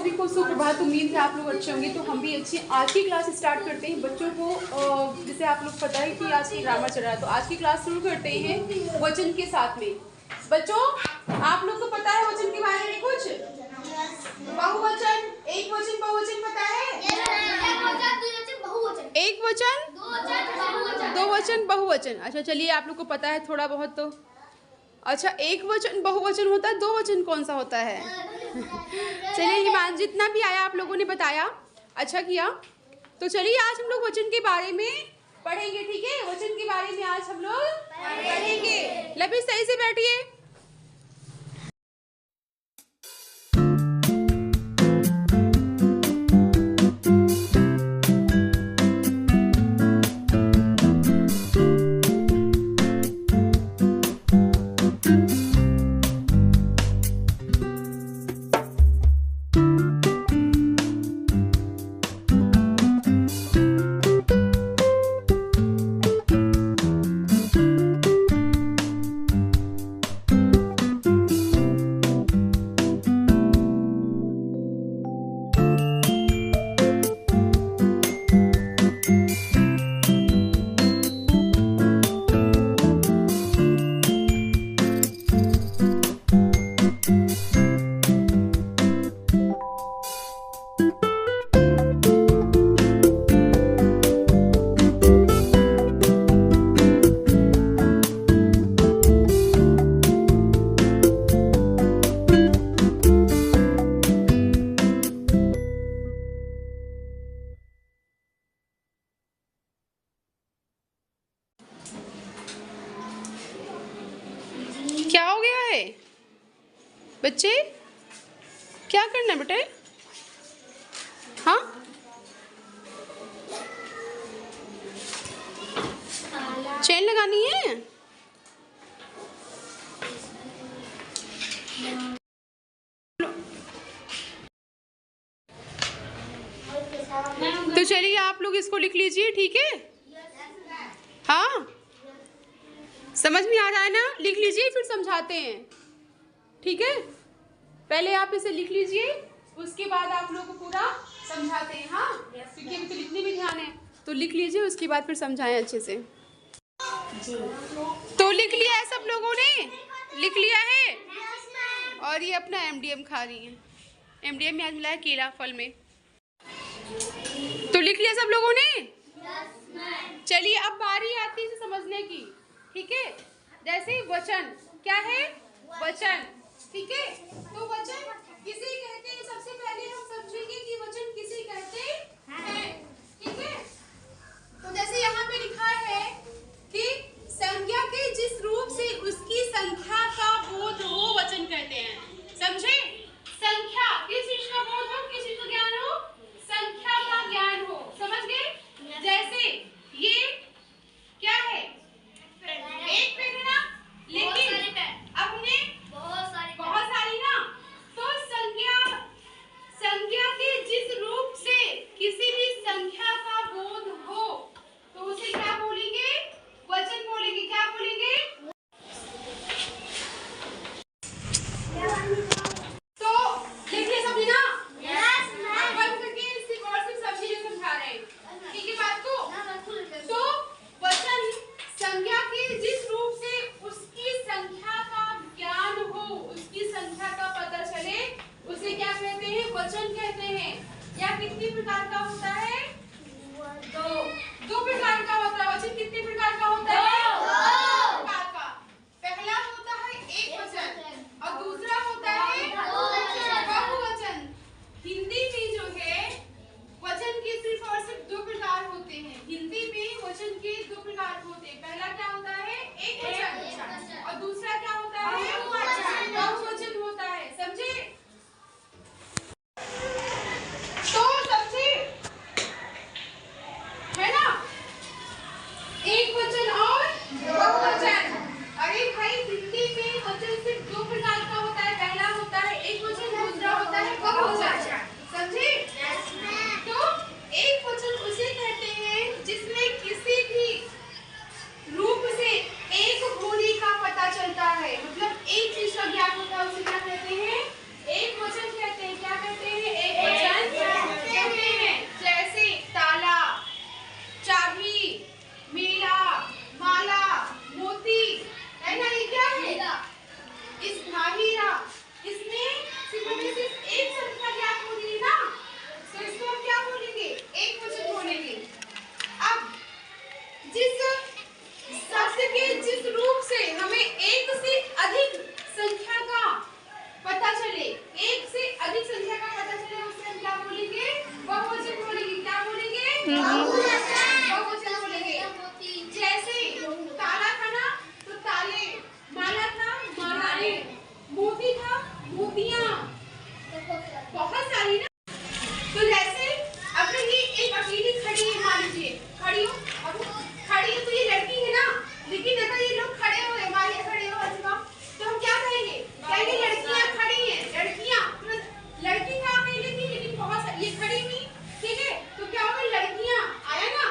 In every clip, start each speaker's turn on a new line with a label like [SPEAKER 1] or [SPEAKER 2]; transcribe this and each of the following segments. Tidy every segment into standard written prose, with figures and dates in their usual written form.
[SPEAKER 1] सभी को सुप्रभात। उम्मीद है आप लोग अच्छे होंगे। तो हम भी अच्छे। आज की क्लास स्टार्ट करते हैं। बच्चों को जैसे आप लोग पता है कि आज की ग्रामर चल रहा है, तो आज की क्लास शुरू करते हैं वचन के साथ में। बच्चों आप लोग को पता है वचन के बारे में कुछ? बहुवचन, एक वचन, बहुवचन पता है? एक वचन, दो वचन, बहुवचन। अच्छा चलिए, आप लोग को पता है थोड़ा बहुत तो। अच्छा, एक वचन बहुवचन होता है, दो वचन कौन सा होता है? चलिए ईमान, जितना भी आया आप लोगों ने बताया, अच्छा किया। तो चलिए आज हम लोग वचन के बारे में पढ़ेंगे, ठीक है? वचन के बारे में आज हम लोग पढ़ेंगे। लबी सही से बैठिए। क्या हो गया है बच्चे? क्या करना है बेटे? हाँ, चेन लगानी है। तो चलिए आप लोग इसको लिख लीजिए, ठीक है? हाँ, समझ में आ रहा है ना? लिख लीजिए, फिर समझाते हैं, ठीक है? पहले आप इसे लिख लीजिए, उसके बाद आप लोग को पूरा समझाते हैं। हाँ, क्योंकि अभी तो लिखने में ध्यान है, तो लिख लीजिए, उसके बाद फिर समझाएं अच्छे से। तो लिख लिया है सब लोगों ने? लिख लिया है? और ये अपना एमडीएम खा रही है। एमडीएम में आज मिला है केला फल में। तो लिख लिया सब लोगों ने? चलिए अब बारी आती है समझने की, ठीक है? जैसे वचन, क्या है? वचन, ठीक है? तो वचन किसे कहते हैं? सबसे पहले हम समझेंगे कि वचन किसे कहते हैं, ठीक है? तो जैसे यहाँ पे लिखा है कि संज्ञा के जिस रूप से उसकी संख्या का बोध हो वचन कहते हैं। समझे? संख्या, किस चीज का बोध हो, किस चीज का ज्ञान हो? संख्या का ज्ञान हो। समझ गए? जैसे ये क्या है? एक पेन है ना, लेकिन अब उन्हें बहुत सारी ना। तो संख्या के जिस रूप से किसी भी संख्या का बोध हो, तो उसे क्या बोलेंगे? वचन बोलेंगे। क्या बोलेंगे? तो लिखिए सभी ना। बंद करके इससे गौर से समझिए जो समझा रहे हैं, ठीक है बात को? तो वचन संज्ञा के जिस रूप से उसकी संख्या का ज्ञान हो, उसकी संख्या का पता चले, उसे क्या कहते हैं? वचन कहते हैं। या कितनी प्रकार का होता है? दो प्रकार का होता है। वचन कितने प्रकार का होता है? दो प्रकार का। पहला होता है एक वचन और दूसरा होता है बहुवचन। हिंदी में जो है वचन के सिर्फ और सिर्फ दो प्रकार होते हैं। हिंदी में वचन के दो प्रकार होते हैं। पहला क्या होता है? एक वचन, और दूसरा क्या होता है? बहुवचन होता है। समझे? तो समझे? बहुवचन बोलेंगे। जैसे ताला था ना तो ताले, माला था मालाएं, मोती था मोतियां, बहुत सारी ना। तो जैसे अगर ये एक अकेली खड़ी है, मान लीजिए खड़ी हो, अब खड़ी है तो ये लड़की है ना, लेकिन अगर ये लोग खड़े हो, मान लिया खड़े हो अच्छा, तो हम क्या कहेंगे? कहेंगे लड़कियां खड़ी हैं, लड़कियां, लड़की कहाँ कहेंगे थी, लेकिन बहुत सारी ये खड़ी हुई, ठीक है, तो क्या होगा? लड़कियां आया ना,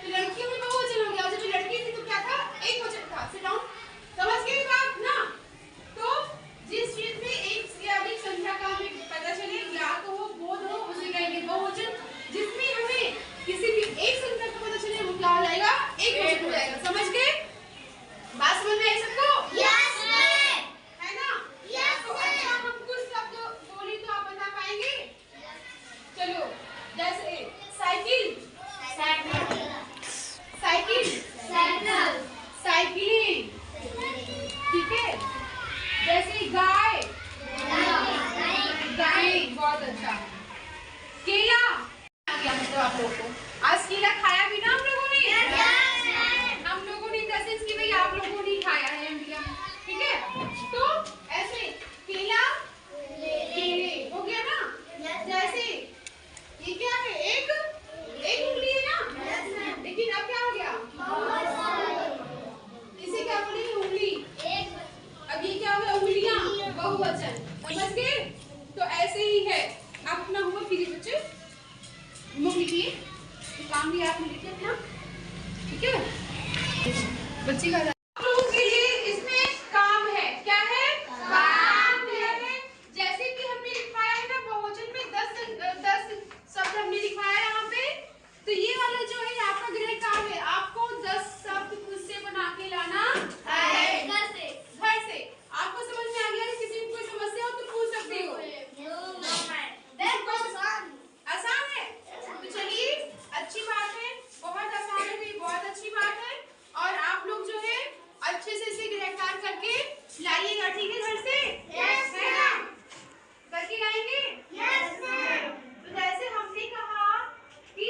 [SPEAKER 1] तो लड़कियों में बहुवचन हो गया। जब लड़की थी तो क्या था? एक वचन था। सिट डाउन, समझ गए बात ना? तो जिस चीज में एक से अधिक संख्या का हमें पता चले, या तो वो बोध हो, उसे कहेंगे बहुवचन। जिसमें हमें किसी भी एक संख्या का पता चले, वो क्या हो जाएगा? एक वचन हो जाएगा। समझ गए? बात समझ में आई सबको? Yes ma'am. है ना? यस। तो अच्छा हम कुछ शब्द बोली तो आप बता पाएंगे? चलो, जैसे cycle, cycle, cycle, cycle, cycling, ठीक है। जैसे गाय, गाय, बहुत अच्छा। केला आ गया मतलब आप लोगों को। आज केला खाया भी ना हम लोगों ने? हम लोगों ने दस की भाई आप लोगों ने खाया है इंडिया, ठीक है। तो ऐसे केला, केले हो गया ना। जैसे ये क्या है? एक उंगली है ना, लेकिन अब क्या हो गया? इसे क्या बोलेंगे? उंगली। अब ये क्या हो गया? उंगलियां, बहुवचन। समझ गए? तो ऐसे ही है। आप अपना होमवर्क कीजिए बच्चे, होमवर्क लिखिए, काम भी आपने लिखे अपना, ठीक है। बच्चे का आप लोगों के लिए इसमें काम है। क्या है? काम है। जैसे कि हमने लिखवाया है ना बहुवचन में 10 शब्द हमने लिखवाया है यहाँ पे, तो ये वाला जो है आपका गृह काम है। आपको 10 शब्द खुद से बना के लाना है, घर से। आपको समझ में आ गया? किसी को कोई समस्या हो तो पूछ सकते हो। आसान है, तो चलिए अच्छी बात है, बहुत आसान है, बहुत अच्छी बात है। और आप लोग जो है अच्छे से इसे गृह कार्य करके लाइएगा, ठीक है? घर से है ना? करके लाएंगे। तो जैसे हमने कहा कि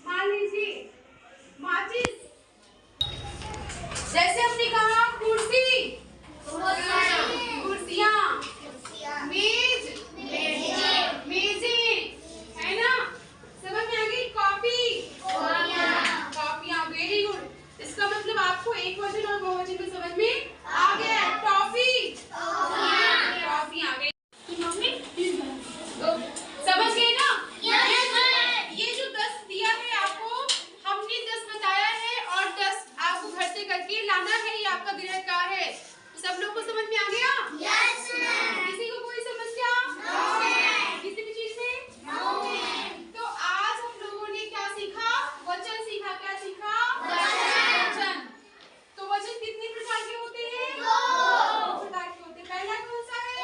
[SPEAKER 1] मान लीजिए माचिस, जैसे हमने कहा कुर्सी, कुर्सियां, मेज, मेजें, है ना? समझ में आ गई? कॉपी, कॉपियां, वेरी गुड। इसका मतलब आपको एक वचन और बहुवचन में समझ में आ गया। टॉफी, टॉफी आ गई। मम्मी तो समझ गए ना? ये जो 10 दिया है आपको, हमने 10 बताया है और 10 आपको घर से करके लाना है। ये आपका गृह कार्य है। सब लोग को समझ में आ गया? Yes ma'am. किसी को कोई समस्या? नो। किसी भी चीज में? नो। तो आज हम लोगों ने क्या सीखा? वचन सीखा। क्या सीखा? वचन। तो वचन कितने प्रकार के होते हैं? 2 प्रकार के होते हैं। पहला कौन सा है?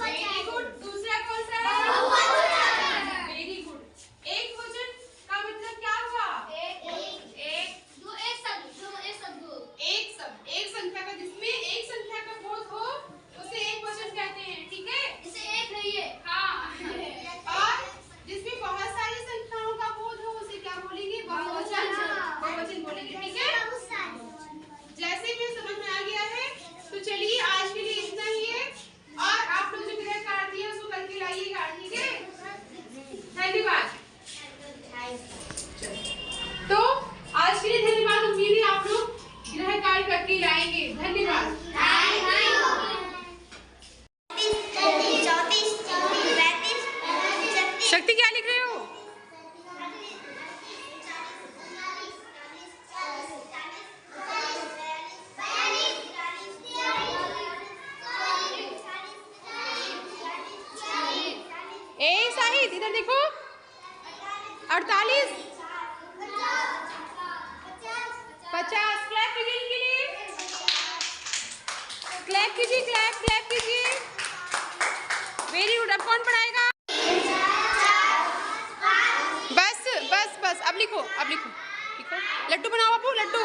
[SPEAKER 1] Very good. दूसरा कौन सा है? बहुवचन। Very good. एक वचन का मतलब क्या हुआ? एक शब्द, एक संख्या का, जिसमें एक संख्या का बोध हो उसे एक वचन कहते हैं, ठीक है? हाँ। और जिसमें बहुत सारी संख्याओं का बोध हो उसे क्या बोलेंगे? बहुवचन, बहुवचन बोलेंगे, ठीक है? जैसे भी समझ में आ गया है, तो चलिए आज के लिए इतना ही है। और आप लोग जो गृह कार्य दिया उसको करके लाइएगा, ठीक है? धन्यवाद। तो आज के लिए धन्यवाद। उम्मीद है आप लोग गृह कार्य करके लाएंगे। धन्यवाद। शक्ति क्या लिख रहे हो? ए साहिद इधर देखो। 48, 50। क्लैप कीजिए इनके लिए, क्लैप कीजिए, क्लैप कीजिए। Very good. अब कौन पढ़ाएगा? बस अब लिखो, लिखो। लड्डू बनाओ बाबू, लड्डू।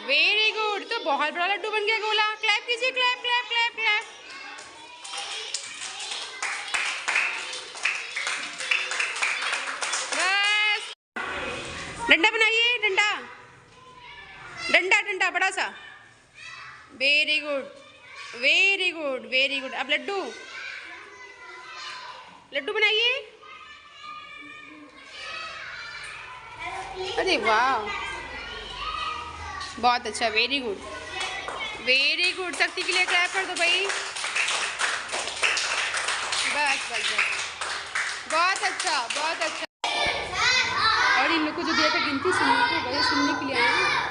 [SPEAKER 1] Very good. तो बहुत बड़ा लड्डू बन गया गोला। क्लैप कीजिए, clap. Very good, very good, very good. अब लड्डू, लड्डू बनाइए। अरे वाह, बहुत अच्छा, वेरी गुड, वेरी गुड। शक्ति के लिए क्लैप कर दो भाई। बस बस बस, बहुत अच्छा, बहुत अच्छा। और इन लोग को जो दिया था गिनती सुनने को, वही सुनने के लिए आए हैं।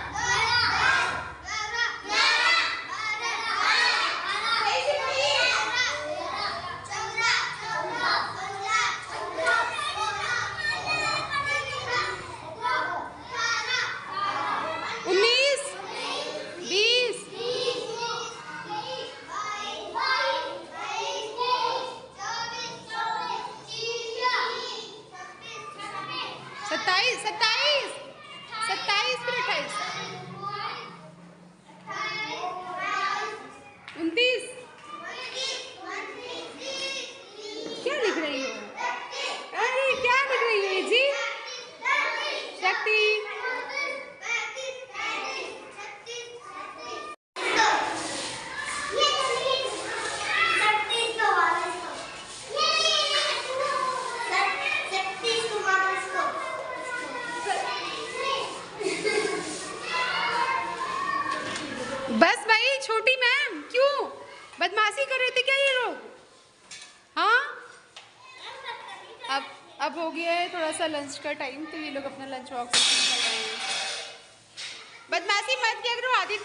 [SPEAKER 1] सत्ताईस, सत्ताईस, सत्ताईस फिर 28, 29। क्या लिख रही हो? अरे क्या लिख रही हो ये जी? शक्ति, बस भाई। छोटी मैम क्यों बदमाशी कर रहे थे क्या ये लोग? हाँ, अब हो गया है थोड़ा सा लंच का टाइम, तो ये लोग अपना लंच बॉक्स निकल रहे हैं। बदमाशी मत किया करो आदि।